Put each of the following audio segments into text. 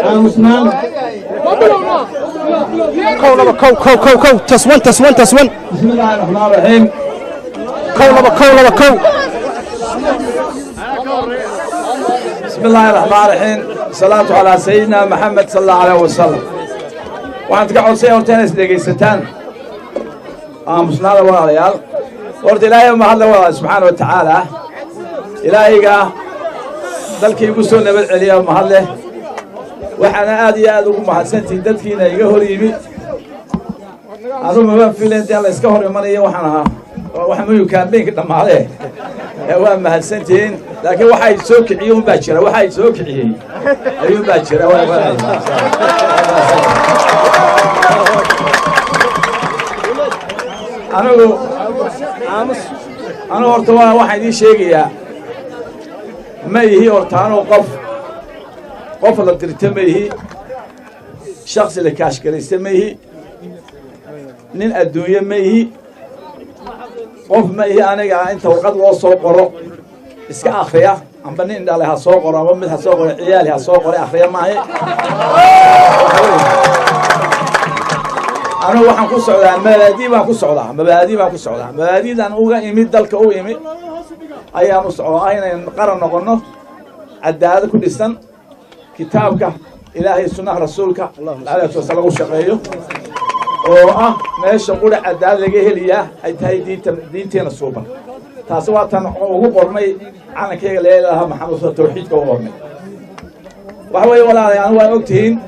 عمسمان كو تسون بسم الله الرحمن الرحيم بسم الله الرحمن الرحيم صلاة على سيدنا محمد صلى الله عليه وسلم وأنت قاعد سير تنس دقيقتين عمسنا هذا ولا ريال ورد إلهي ما هذا ولا سبحانه وتعالى إلهي قا ذلك يقصون بالعليا ومحله وحنا آدي آدو محسنتي دلكينا يقهر يمي أظن ما في لين تلا يسكهر يمانية وحنا يكملين كده ما عليه هو محسنتين لكن واحد يسوق عيون باكرة واحد يسوق عيون باكرة أنا ورطوا واحد يشيء ما هي ورطانه قف اللي ترتميه شخص اللي كاش كريستميه نين الدنيا ميه قف ميه أنا جا أنت وقت وصل قرو إسكا آخرية عم بنين دالها سوق قرو ومن هالسوق عيالها سوق قرو آخرية معي أنا واحد كوس علا مبادئ ما كوس علا مبادئ ده أنا أوجا يميد دلك أو يميد أيام مصعود أين قرن نقولنا عداد كل سنة كتابك إلهي سنة رسولك عليه الصلاة والسلام ماشي نقول عداد لقيه ليه أي تهي دينتين الصوبة تاسوات هو قرمي عن كي لا إله محمد التوحيد كقرمي وحوي ولا يعني هو وقتين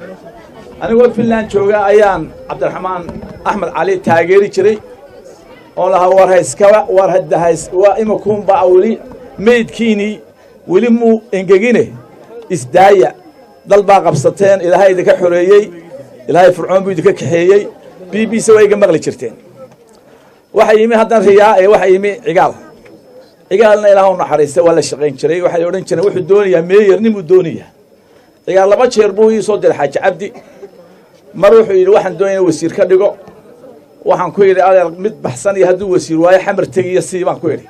أنا قلت في اللان شوقة أيام عبد الرحمن أحمد علي تاجري شري والله ورها إسكوا ورها الدهايس وإما كون باولي ميد كيني ولمو إنجينه إسدايا ضل باقبستين إلى هاي ذكر حريي إلى هاي فرعون بيدك كحيي بي سوي جنب مغلي شرتين واحد يمي هذا رياء واحد يمي عقالنا إلى هون حريسة ولا شقين شري واحد يورين شنو واحد دنيا مير نمو الدنيا عقال لما تشربوه يصد الحاج عبدي ما روحوا الواحد دنيا ويصير كدقو waxaan ku yiri adeer mid baxsan iyo haduu wasiir waayo xamar tagiyo siibaan ku yiri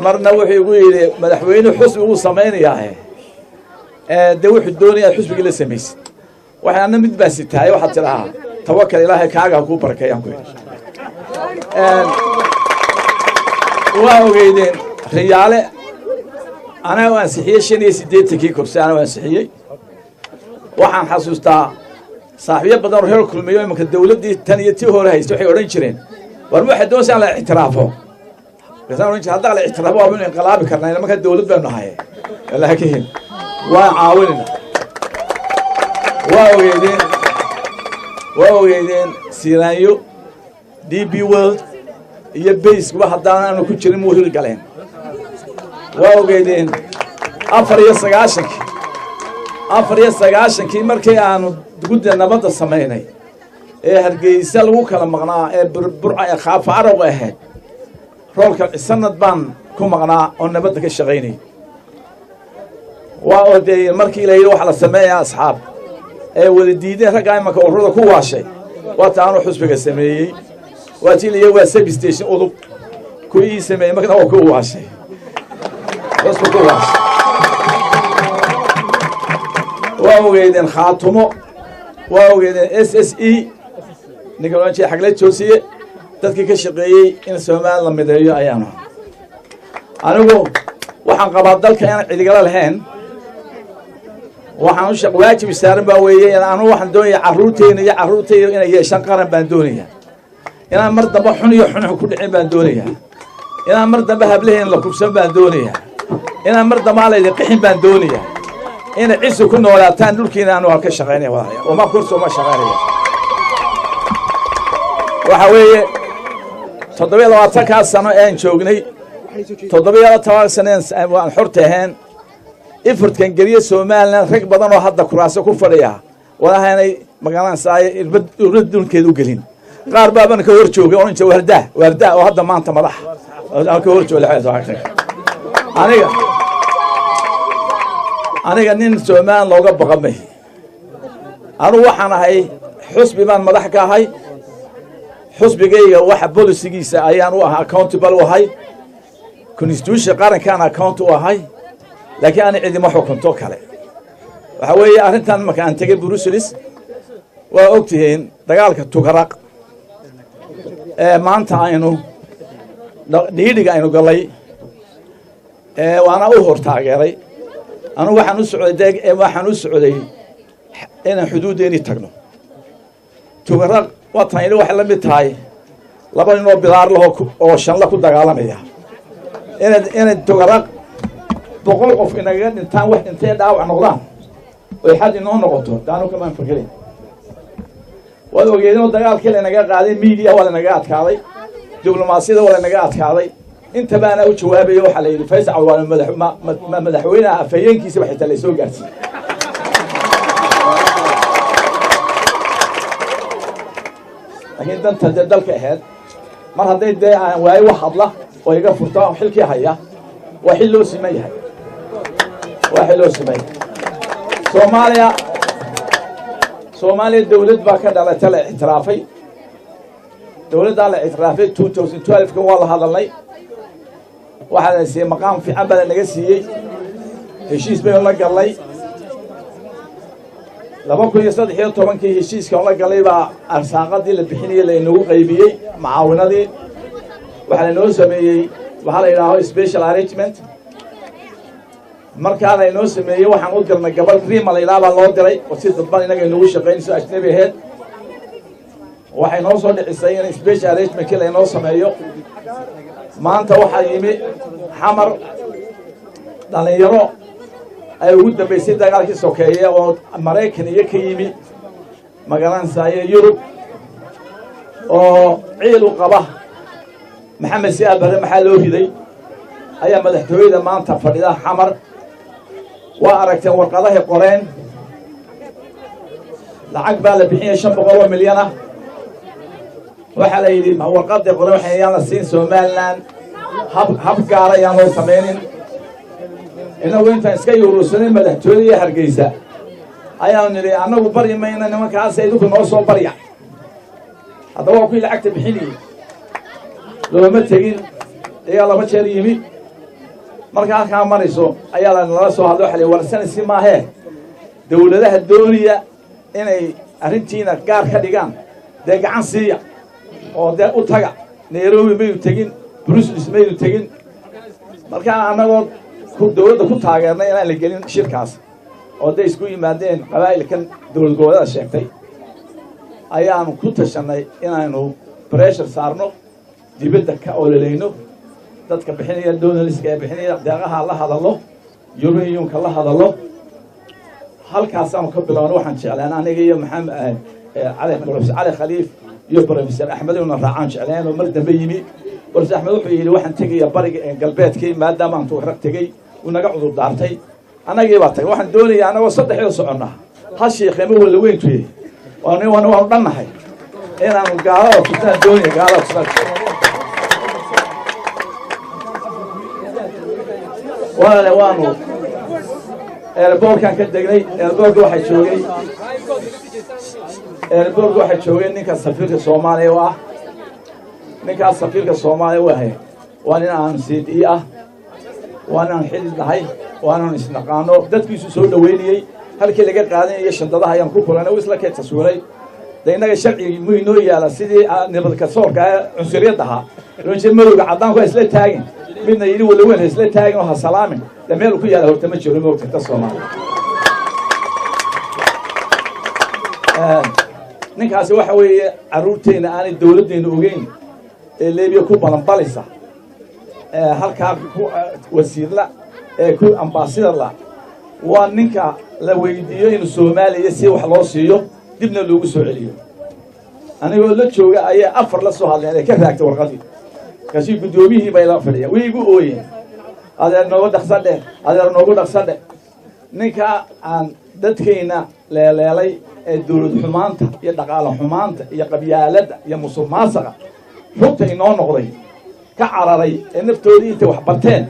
marna wuxuu igu yiri madaxweyne xusbi uu sameeynaa de wuxuu doonayaa xusbiga la sameeyay waxaana mid baasitaay waxa tiraha tawakkal ilaahay kaaga ku barkeeyaan ku yiri waa ogeydeen riyaale ana waan sixiyay 85 kursi ana waan sixiyay waxaan xasuustaa saaxiibo badan oo reer kulmiyo imanka dawladii tan iyo tii hore haystay waxay oran jireen war waxa doonayaan la ixtiraafo kasaan oran jiray hadda la ixtiraafo waa inuu inqilaabi karnaa marka dawlad baan nahay laakiin waa caawinina waa ogeydeen Siraayo DB World iyo base kuba haddaan aanu ku jirin muu hil galeen waa ogeydeen 94 kii markii aanu gudda nabadda sameynay ee Hargeysa lagu kala maqnaa ee burburca ee khaafa arag ahayd roolka sanad baan ku maqnaa oo nabadda ka shaqeynay waa oday markii ilaahay wax la sameeyay asxaab ee wada diideen rag ay marka ururada ku waashay waa taanu xusbiga sameeyay waa tii waa substation udub ku ii sameeyay marka oo ku waashay wasku ku waashay وأوجدين خاتمه وأوجدين SSE نقولون شيء حقلة جوسية تذكر كشقية إن سومان لما يدريو أيامه أنا أقول وحن قبض ذلك أنا اللي قال الحين waxaan u shaq waajib saaran baa weeye anu waxaan doonayaa carruurteyna iyo carruurteyda inay yeeshaan qaran baan doonayaa inaan mar dambe xun iyo xun ku dhicin baan doonayaa inaan mar dambe hablaheena la kubsan baan doonayaa inaan mar dambe la qixin baan doonayaa inay ciisu ku noolaataan dhulkiina aanu halka shaqeynay wadaaya oo ma kurso ma shaqeynaya waxa weeye 27 sano aan joognay 17 sano aan xortahan ifurtkan gariye Soomaaliland rag badan oo hadda kuraas ku fadhiya walahaynay magaalan saay irbad dulkeedu galin qaar baaban ka hor joogay oo inta warda oo hadda maanta madax oo ka hor joogay aniga nin Soomaaliland looga baqamay anu waxaan ahay xusbi baan madax ka ahay xusbigayga waxa policy-giisa ayaan u ahaa accountable u ahay constitution qarankan account u ahay laakiin aan cidima xukunto kale waxa weeye arrintan marka aan tagay Brussels waa ogtihiin dagaalka Tukaraq maanta aynu dhiidhiga aynu galay waana u hor taageeray anu waxaan u socday inaan xuduudeeni tagno Tukaraq وطني لو حلا متهاي لبنا إنه بلار له أو شان له كل دجالمية إن التجارة بقول قف إن جد إنتان واحد إنتان داو عن غلام ويحد إنه نقطه دانو كمان فكرين ولو جينا الدجال كله نجات قاعدين ميديا ولا نجات كاري دبلوماسية ولا نجات كاري أنت بقى أنا وشوابي يروح على الفيس عوال ما مدحوينا فين كيس بحث اللي سوق جالس لكن دنت دلك أهل mar haday day aan waay wax hadla oo iga furtaa xilkii haya waxa loo sameeyay Soomaaliya dawlad baa ka dhalatay la ixtiraafay dawladda la ixtiraafay 2012 kan waa la hadalnay waxa la siiyay maqaam fiican baa laga siiyay heshiis bay la galay 2013 heshiiska la galay baa arsaaqadii la bixinayay la inoo qaybiyay macaawinadii waxa la noo sameeyay waxa la yiraahdo special arrangement marka ay noo sameeyay waxaan u dirnay gabal riima la ilaaba loo diray oo si dadban inaga inoo shaqeynayso ajnabi aheed waxay noo soo dhicisay in special arrangement kale inoo sameeyo maanta waxa yimi xamar dhalinyaro ay ugu dambeysay dagaalkii sokeeye oo Mareykan iyo ka yimi magaalada Saaye Yurub oo ciil u qaba Maxamed Siyaad Barre maxaa loo riday ayaa madaxtooyada maanta fadhida xamar waa aragtay warqadaha qoreen lacag baa la bixiyay 500 milyan ah waxa la yiri warqada qoreen waxay yaan la siin Soomaaliland hab gaar ah ayaan loo sameeynin ina weynta iska yuruusanay madaxtooyada Hargeysa ayaan niri anagu bari mayna nimankaas ay ku noo soo bariya hada waa ku lacagta bixinay looma tagin ayaa laba jeer yimi marka ka marayso ayaa la soo hadlo xalay warsan si maahe dawladaha dooniya inay arintiina gaar ka dhigaan de gacan siiya oo de u taga Nairobi may u tagin Brussels may u tagin marka anagoo ku dawladda ku taageernay inaan la gelin shirkaas oo day isku yimaadeen qabaa'ilkan dawlad goboleedka sheegtay ayaan ku tashanay inaanu pressure saarno dibadda ka ololeyno dadka bixinaya doonaliska ee bixinaya deeqaha la hadalo European-ka la hadalo halkaas aan ka bilaawno waxaan jeclaan aniga iyo Maxamed Ali Khaliif iyo Professor Axmed una raacaan jeclaan oo mar dambe yimi Professor Axmed wuxuu yiri waxaan tagay bariga galbeedkii maadaama aan Tukaraq tagay unaga cudur daartay anagii baa tagay waxaan doonayaa anagoo saddexda soconnaa ha sheekheemo wala weyn tuuray waan dhannahay inaan gaalo fitan doonaya gaalo wala waanu airport-kan ka degnay airport waxa joogay ninka safiirka Soomaaliya waa ninka safiirka Soomaaliya waa nin aan CD ah waan xidid lahay waan isnaqaano dadkiisu soo dhaweynayay halkii laga qaadanayay shandadaha ayaan ku kulanay oo isla ka taswiray daynaga sharci muhiim yaala sidii nabadka soorka cunsuriyadaha runtii madowga cadaanku isla taagin midna yiri wala weyn isla taagin oo ha salaamin meel ku yaala horta ma jiro moogta Soomaaliya ninkaasi waxa weeye carruurteena aanay dawladdeena ogeyn ee leebiya ku balanbalisa halkaa wasiirla ku ambaasadorla waa ninka la weydiiyo inuu Soomaaliya si wax loo siiyo dibna loogu soo celiyo anigoo la jooga ayaa afar la soo hadleen ka raagtay warqadii kaasi gudoomiyihii bay la fadhiyeen way igu ooyeen adeer noogu dhaqsadhe ninka aan dadkeena leeleelay ee dawlad xumaanta iyo dhaqaale xumaanta iyo qabyaaladda iyo musuqmaasuqa xogta inoo noqday ka cararay ee naftoodii inta wax barteen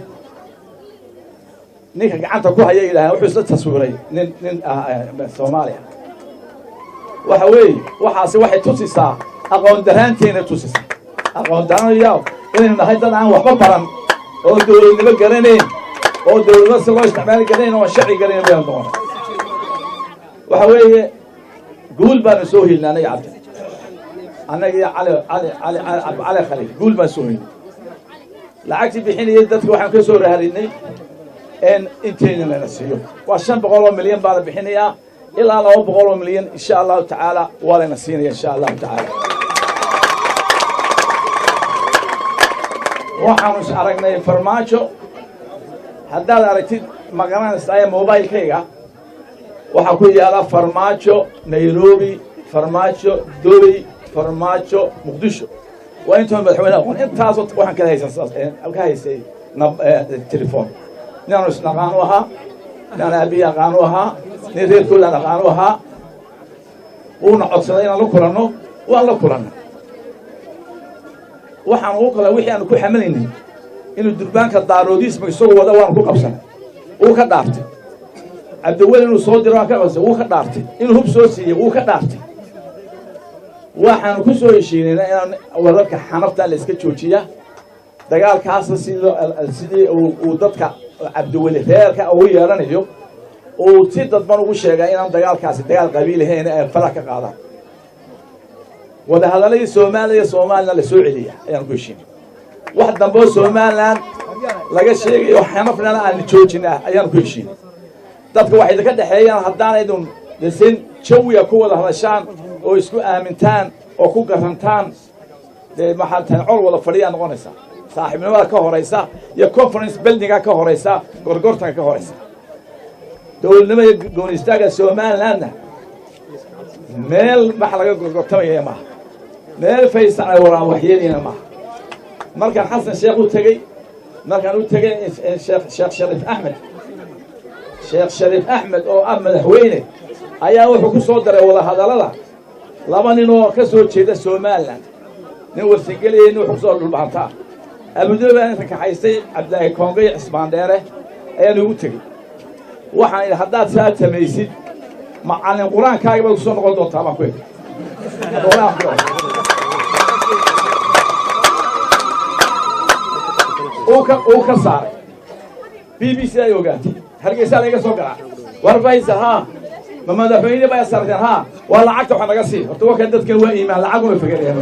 ninka gacanta ku haya ilaahay wuxuu isla taswiray nin Soomaaliya waxa weeye waxaasi waxay tusisaa aqoon daraanteena tusisaa aqoon daranayo inaynu nahay dad aan waxba baran oo dawladnimo garanayn oo dawladnimo si loo isticmaali garanayn oo sharci garanayn baan doonaa waxa weeye guul baan soo helnay anaga cali khaliif guul baan soo helnay lacagtii bixinayay dadka waxaan ka soo raadinay in inteena la siiyo waa 500 milyan baa la bixinayaa ilaa 200 milyan insha Allah taala waa la siinaya insha Allah taala waxaan aragnay farmaajo haddaad aragtid magaranaysaa mobilkayga waxa ku yaala farmaajo Nairobi farmaajo Dubai farmaajo Muqdisho waa inta madaxweynaha qoon intaas waxaan ka haysay telefoon نحن نقانوها نحن أبي قانوها نريد كلنا قانوها ونعصينا لكلنا والله كلنا وحنا وكلا وحي أنا كل حملني إنه الدربان كداروديس مكسور وده وأنا كل قبسنا وكدارتي عبد الوهاب إنه صادر وكبس وكدارتي إنه هو بسوسي وكدارتي وحنا كل شيء شيء ولك حنفت على سكتشوتشيا دجال كاسة سيدي ودتك عبد الوهاب هيرك أو يرانيو وتيد ضمن وشيء إن دجال كاسة دجال قبيلة هنا فلك قاعدة وده هذا لي سومالنا لسوعية يعني كوشين واحد دبوا سومالنا لقى شيء وحنفنا عن تشوجنا يعني كوشين dadka waxay ka dhaxeeyaan hadaan aydun desin jawiga ku wada hadashaan oo isku aamintaan oo ku garantaan maxaltan col wada fadhiya noqonaysa saaxiibnimada ka horeysa iyo conference buildinga ka horeysa gorgortanka ka horeysa dawladnimada goonistaaga Soomaaliland meel wax laga gorgortamaya ma meel Faysal ay wara waxyeelina ma markan Xasan Sheekh u tagay Sheekh Sharif Ahmed oo madaxweyne ayaa wuxuu ku soo daray wada hadalada laba nin oo ka soo jeeda Soomaaliland nin warsigeliyay inuu wuxuu soo dhulbaantaa Abudabi inta ka haystay Cabdilaahi Koongay Cismaan Dheere ayaa ugu tagay waxaan haddaad saatameysid macallin quraankaaga baa ku soo noqon doontaa ma ku oo ka saaray BBC ay ogaatay hargeysa laga soo galay warbaysa ha madaxweyne baa sarkan ha waa lacagta waxa naga sii horta waa kan dadkan waa iimaan lacag uma fagarayaan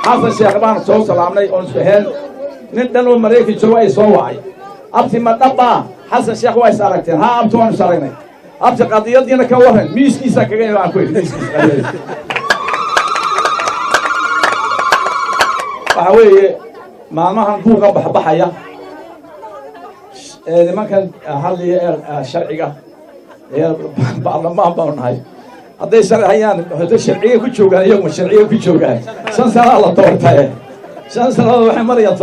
Xasan Sheekh baan soo salaamnay oo sahel nin dhan oo Mareykan jooga ay soo wacay abti ma dhaba Xasan Sheekh waa isaragteen ha abti waan saragnay abti qadiyadiina ka waran miiskiisa kaga inaan ku waxa weeye maalmahan buuqa baxaya nimankan hadliya sharciga ee baarlamaan baa nahay hadday sharciyaan hadday sharciga ku joogaan iyagu sharciga ku joogaan 5 sano la doortay 5 sano waxay marayaan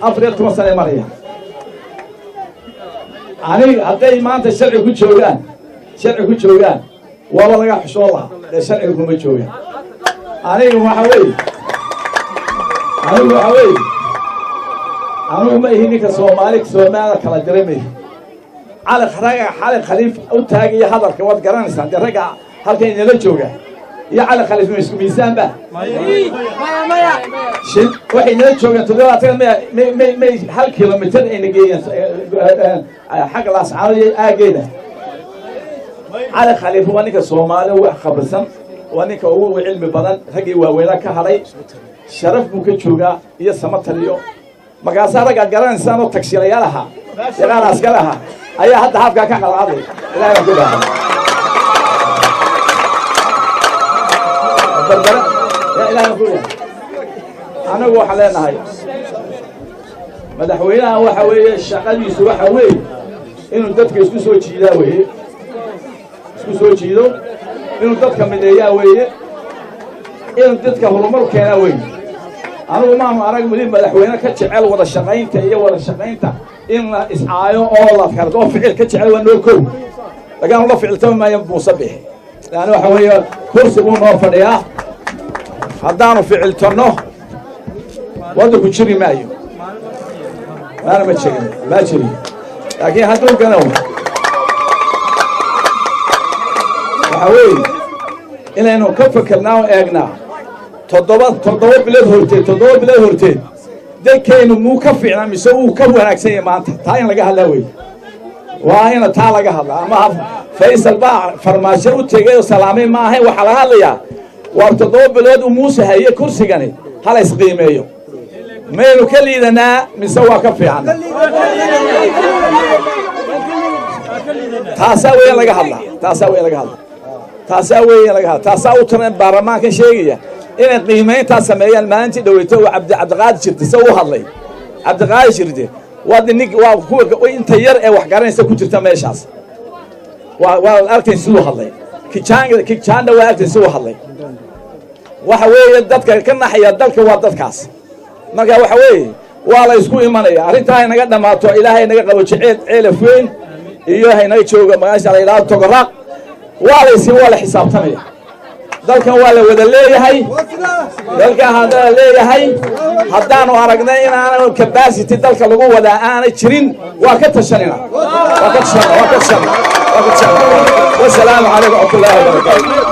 Afrika sano marayaan ani hadday maanta sharci ku joogaan waa laga xishoo lahaa sharciga kuma joogaan aniga waxa weeye أنا ما هي نك سومالك سومال كلا درمي على خليف أو تاجي هذا الكواد قرن سان درجع هل كان يلجوجا يا على خليف مسكو ميزان به شيء واحد يلجوجا تقول ما هل كيلومتر إني جاي حق الأسعار أجينا على خليف وانك سومال وخبرسن وانك هو علم بدن هجي وويلا كهري شرف ممكن شوجا يا سمت اليوم مقاصارك قرن سانو تكسير يالها يقال أسكالها ayaa hadda habkaa ka qalqaday ilaahay baan ku dhahay barbara yaa ilaahay baan ku dhahay anagu waxaan leenahay madaxweynaha waxa weeye shaqadiisu waxa weeye inuu dadka isku soo jiidaa weeye isku soo jiido inuu dadka mideeyaa weeye inuu dadka horumar keenaa weeye anigu maanu arag weli madaxweyne ka jecel wada shaqaynta iyo wada shaqaynta in la iscaayo oo la kardo ficil ka jecel waa noo kow lagaan la ficiltama maayo Muuse Bixi yani waxa weeye kursi buu noo fadhiyaa haddaanu ficiltano wada ku jiri maayo maana ma jirin laakiin hadduu gano waxa weeye inaynu ka fakarnaa oo eegnaa toddoba bilood horteed dalkaynu muu ka fiicnaa mise uu ka wanaagsan yahay maanta taa in laga hadlaa wey waa ina taa laga hadlaa ama Faysal baa farmaajo u tegay oo salaamay ma ahayn waxa laga hadlayaa waa 7 bilood uu Muuse haye kursigani hala isqiimeeyo maynu ka liidanaa mise waa ka fiican taasaa weeye laga hadlaa taasaa u taran baarlamaanka sheegaya inay qiimeynta sameeyaan maalintii dhaweyto oo Cabdiqaadir jirtay soo u hadlay Cabdiqaadir jirtay waa kuwa inta yar ee wax garanaysa ku jirta meeshaas waa arkay sidoo hadlay kijaanga waa arkay sidoo hadlay waxa weeye dadka ka naxaya dalka waa dadkaas marka waxa weeye waa la isku imanaya arinta inaga dhamaato ilaahay inaga qabo ceelaf weyn iyo haynaga jooga magaasha la ilaahay togoraq waa la xisaabtamaya dalkan waa la wada leeyahay dalkan hada leeyahay haddaanu aragnay in aan capacity dalka lagu wada aan jirin waa ka tashanina wa salaamu alaykum wa rahmatullahi wa barakatuh